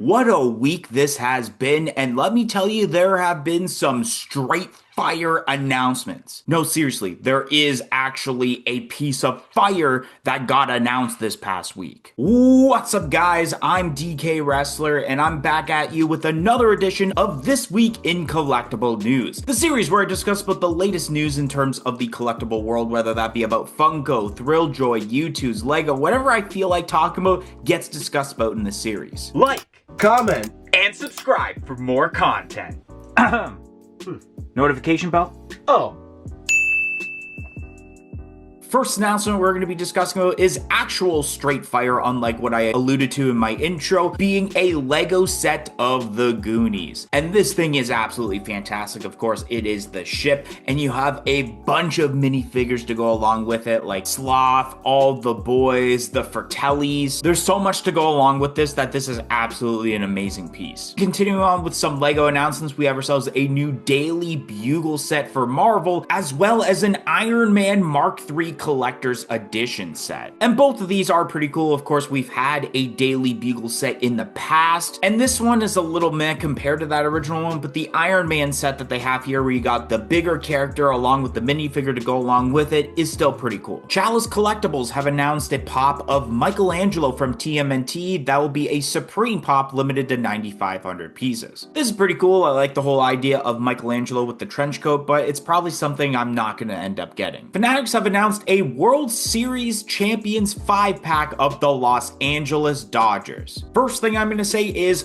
what a week this has been, and let me tell you, there have been some straight fire announcements. No, seriously, there is actually a piece of fire that got announced this past week. What's up, guys? I'm DK Wrestler, and I'm back at you with another edition of This Week in Collectible News, the series where I discuss about the latest news in terms of the collectible world, whether that be about Funko, Thrilljoy, U2s, Lego, whatever I feel like talking about gets discussed about in the series. Like, comment, and subscribe for more content. Notification bell? Oh. First announcement we're going to be discussing about is actual straight fire, unlike what I alluded to in my intro, being a Lego set of the Goonies. And this thing is absolutely fantastic. Of course, it is the ship, and you have a bunch of minifigures to go along with it, like Sloth, all the boys, the Fratellis. There's so much to go along with this that this is absolutely an amazing piece. Continuing on with some Lego announcements, we have ourselves a new Daily Bugle set for Marvel, as well as an Iron Man Mark III Collector's Edition set. And both of these are pretty cool. Of course, we've had a Daily Bugle set in the past, and this one is a little meh compared to that original one, but the Iron Man set that they have here, where you got the bigger character along with the minifigure to go along with it, is still pretty cool. Chalice Collectibles have announced a pop of Michelangelo from TMNT that will be a Supreme pop limited to 9,500 pieces. This is pretty cool. I like the whole idea of Michelangelo with the trench coat, but it's probably something I'm not going to end up getting. Fanatics have announced a World Series Champions 5-pack of the Los Angeles Dodgers. First thing I'm going to say is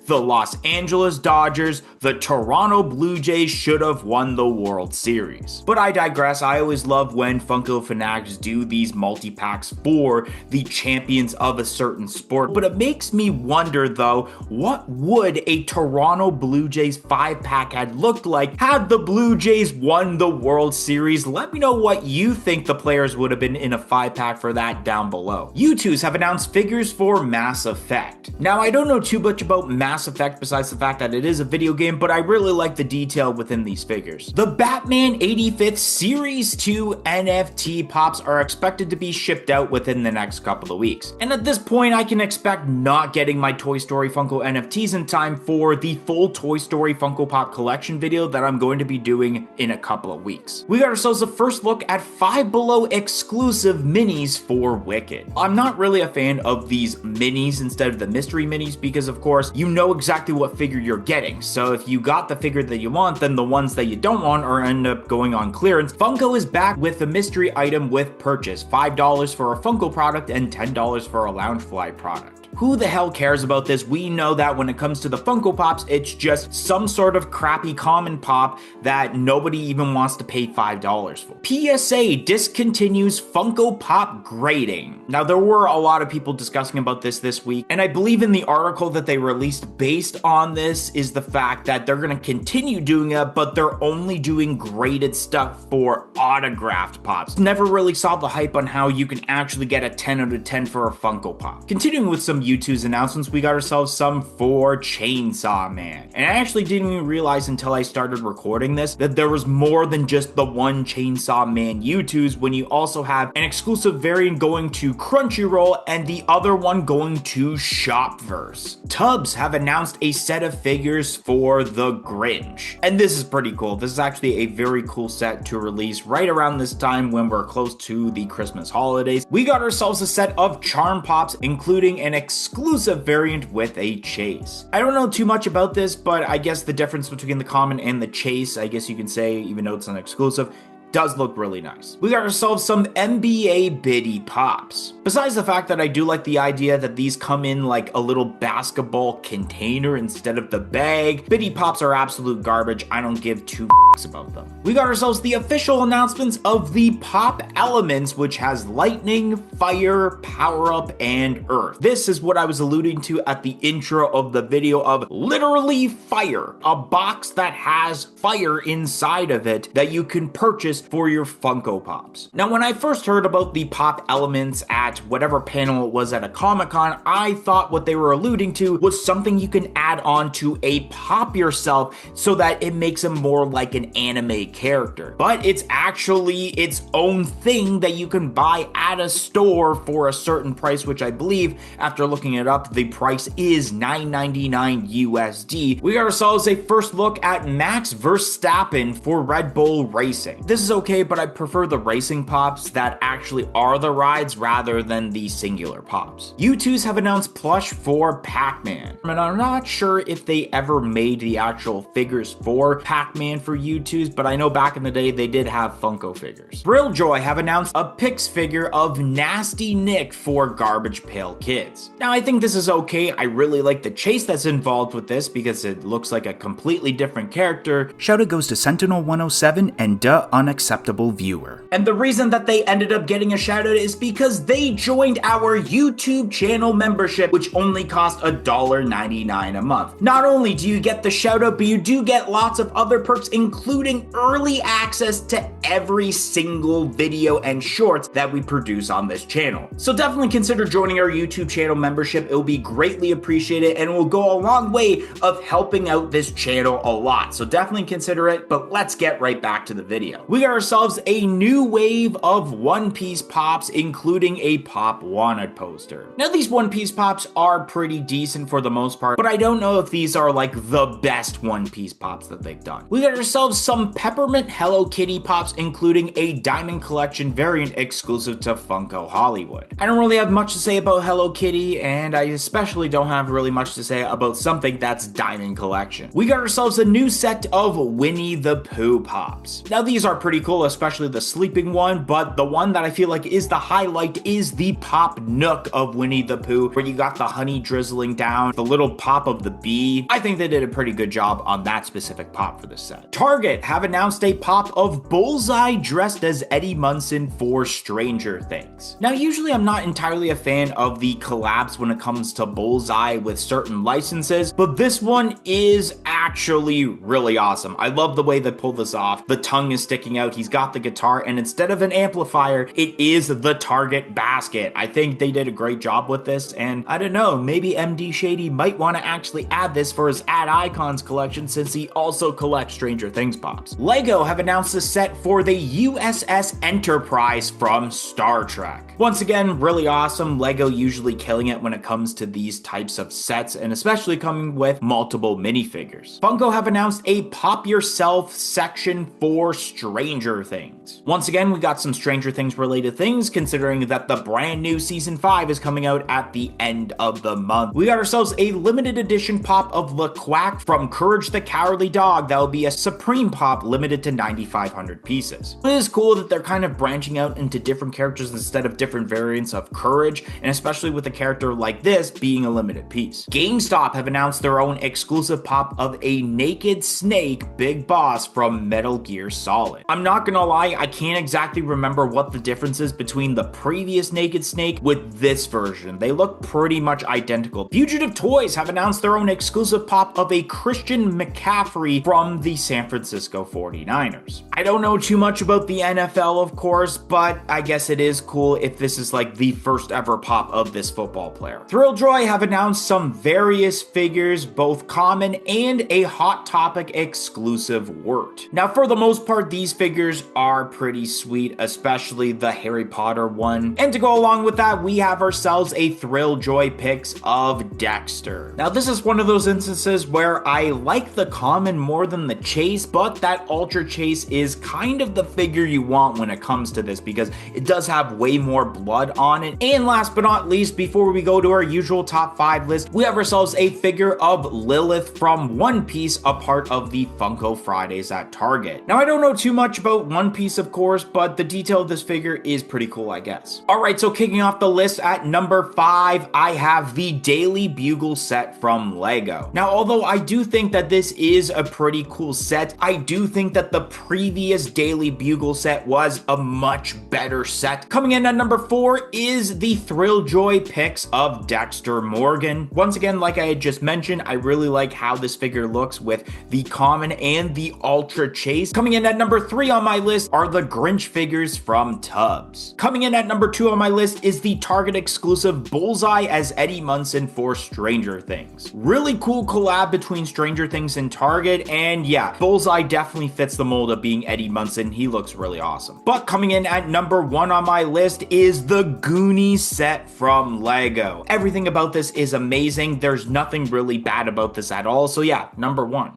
the Los Angeles Dodgers. The Toronto Blue Jays should have won the World Series. But I digress. I always love when Funko Fanatics do these multi-packs for the champions of a certain sport. But it makes me wonder, though, what would a Toronto Blue Jays 5-pack had looked like had the Blue Jays won the World Series? Let me know what you think the players would have been in a 5-pack for that down below. U2s have announced figures for Mass Effect. Now, I don't know too much about Mass Effect besides the fact that it is a video game, but I really like the detail within these figures. The Batman 85th Series 2 NFT pops are expected to be shipped out within the next couple of weeks. And at this point, I can expect not getting my Toy Story Funko NFTs in time for the full Toy Story Funko Pop collection video that I'm going to be doing in a couple of weeks. We got ourselves a first look at Five Below exclusive minis for Wicked. I'm not really a fan of these minis instead of the mystery minis because, of course, you know exactly what figure you're getting. So if you got the figure that you want, then the ones that you don't want are end up going on clearance. Funko is back with the mystery item with purchase, $5 for a Funko product and $10 for a Loungefly product. Who the hell cares about this? We know that when it comes to the Funko Pops, it's just some sort of crappy common pop that nobody even wants to pay $5 for. PSA discontinues Funko Pop grading. Now, there were a lot of people discussing about this week, and I believe in the article that they released based on this is the fact that they're going to continue doing it, but they're only doing graded stuff for autographed pops. Never really saw the hype on how you can actually get a 10 out of 10 for a Funko Pop. Continuing with some U2's announcements, we got ourselves some for Chainsaw Man. And I actually didn't even realize until I started recording this that there was more than just the one Chainsaw Man U2's when you also have an exclusive variant going to Crunchyroll and the other one going to Shopverse. Tubbs have announced a set of figures for the Grinch. And this is pretty cool. This is actually a very cool set to release right around this time when we're close to the Christmas holidays. We got ourselves a set of Charm Pops, including an exclusive variant with a chase. I don't know too much about this, but I guess the difference between the common and the chase, I guess you can say, even though it's an exclusive, does look really nice. We got ourselves some NBA Biddy Pops. Besides the fact that I do like the idea that these come in like a little basketball container instead of the bag, Biddy Pops are absolute garbage. I don't give two about them. We got ourselves the official announcements of the Pop Elements, which has lightning, fire, power up, and earth. This is what I was alluding to at the intro of the video of literally fire. A box that has fire inside of it that you can purchase for your Funko Pops. Now, when I first heard about the pop elements at whatever panel it was at a Comic-Con, I thought what they were alluding to was something you can add on to a pop yourself so that it makes him more like an anime character. But it's actually its own thing that you can buy at a store for a certain price, which I believe, after looking it up, the price is $9.99 USD. We got ourselves a first look at Max Verstappen for Red Bull Racing. This is okay, but I prefer the racing pops that actually are the rides rather than the singular pops. U2s have announced plush for Pac-Man, and I'm not sure if they ever made the actual figures for Pac-Man for U2s, but I know back in the day they did have Funko figures. Thrilljoy have announced a Pix figure of Nasty Nick for Garbage Pail Kids. Now, I think this is okay. I really like the chase that's involved with this because it looks like a completely different character. Shout out goes to Sentinel107 and Duh Unacceptable Viewer. And the reason that they ended up getting a shout out is because they joined our YouTube channel membership, which only cost $1.99 a month. Not only do you get the shout out, but you do get lots of other perks, including early access to every single video and shorts that we produce on this channel. So definitely consider joining our YouTube channel membership. It will be greatly appreciated and will go a long way of helping out this channel a lot. So definitely consider it, but let's get right back to the video. We got ourselves a new wave of One Piece pops, including a Pop Wanted poster. Now, these One Piece pops are pretty decent for the most part, but I don't know if these are like the best One Piece pops that they've done. We got ourselves some Peppermint Hello Kitty pops, including a Diamond Collection variant exclusive to Funko Hollywood. I don't really have much to say about Hello Kitty, and I especially don't have really much to say about something that's Diamond Collection. We got ourselves a new set of Winnie the Pooh pops. Now, these are pretty cool, especially the sleeping one, but the one that I feel like is the highlight is the pop Nook of Winnie the Pooh, where you got the honey drizzling down, the little pop of the bee. I think they did a pretty good job on that specific pop for this set. Target have announced a pop of Bullseye dressed as Eddie Munson for Stranger Things. Now, usually I'm not entirely a fan of the collabs when it comes to Bullseye with certain licenses, but this one is actually really awesome. I love the way they pull this off. The tongue is sticking out, he's got the guitar, and instead of an amplifier, it is the Target basket. I think they did a great job with this, and I don't know, maybe MD Shady might want to actually add this for his Add Icons collection since he also collects Stranger Things pops. Lego have announced a set for the USS Enterprise from Star Trek. Once again, really awesome. Lego usually killing it when it comes to these types of sets, and especially coming with multiple minifigures. Funko have announced a Pop Yourself section for Stranger Things. Once again, we got some Stranger Things related things, considering that the brand new season 5 is coming out at the end of the month. We got ourselves a limited edition pop of the Quack from Courage the Cowardly Dog that will be a Supreme pop limited to 9,500 pieces. It is cool that they're kind of branching out into different characters instead of different variants of Courage, and especially with a character like this being a limited piece. GameStop have announced their own exclusive pop of a Naked Snake Big Boss from Metal Gear Solid. I'm not gonna lie, I can't exactly remember what the difference is between the previous Naked Snake with this version. They look pretty much identical. Fugitive Toys have announced their own exclusive pop of a Christian McCaffrey from the San Francisco 49ers. I don't know too much about the NFL, of course, but I guess it is cool if this is like the first ever pop of this football player. Thrilljoy have announced some various figures, both common and a Hot Topic exclusive Wirt. Now, for the most part, these figures are pretty sweet, especially the Harry Potter one. And to go along with that, we have ourselves a Thrilljoy Pix of Dexter. Now, this is one of those instances where I like the common more than the chase, but that Ultra Chase is kind of the figure you want when it comes to this because it does have way more blood on it. And last but not least, before we go to our usual top 5 list, we have ourselves a figure of Lilith from One Piece, a part of the Funko Fridays at Target. Now, I don't know too much about One Piece, of course, but the detail of this figure is pretty cool, I guess. Alright, so kicking off the list at number 5, I have the Daily Bugle set from Lego. Now, although I do think that this is a pretty cool set, I do think that the previous Daily Bugle set was a much better set. Coming in at number 4 is the Thrilljoy Pix of Dexter Morgan. Once again, like I had just mentioned, I really like how this figure looks with the common and the Ultra Chase. Coming in at number 3 on my list are the Grinch figures from Tubbs. Coming in at number 2 on my list is the Target exclusive Bullseye as Eddie Munson for Stranger Things. Really cool collab between Stranger Things and Target, and yeah, Bullseye definitely fits the mold of being Eddie Munson. He looks really awesome. But coming in at number 1 on my list is the Goonies set from Lego. Everything about this is amazing. There's nothing really bad about this at all. So yeah, number 1.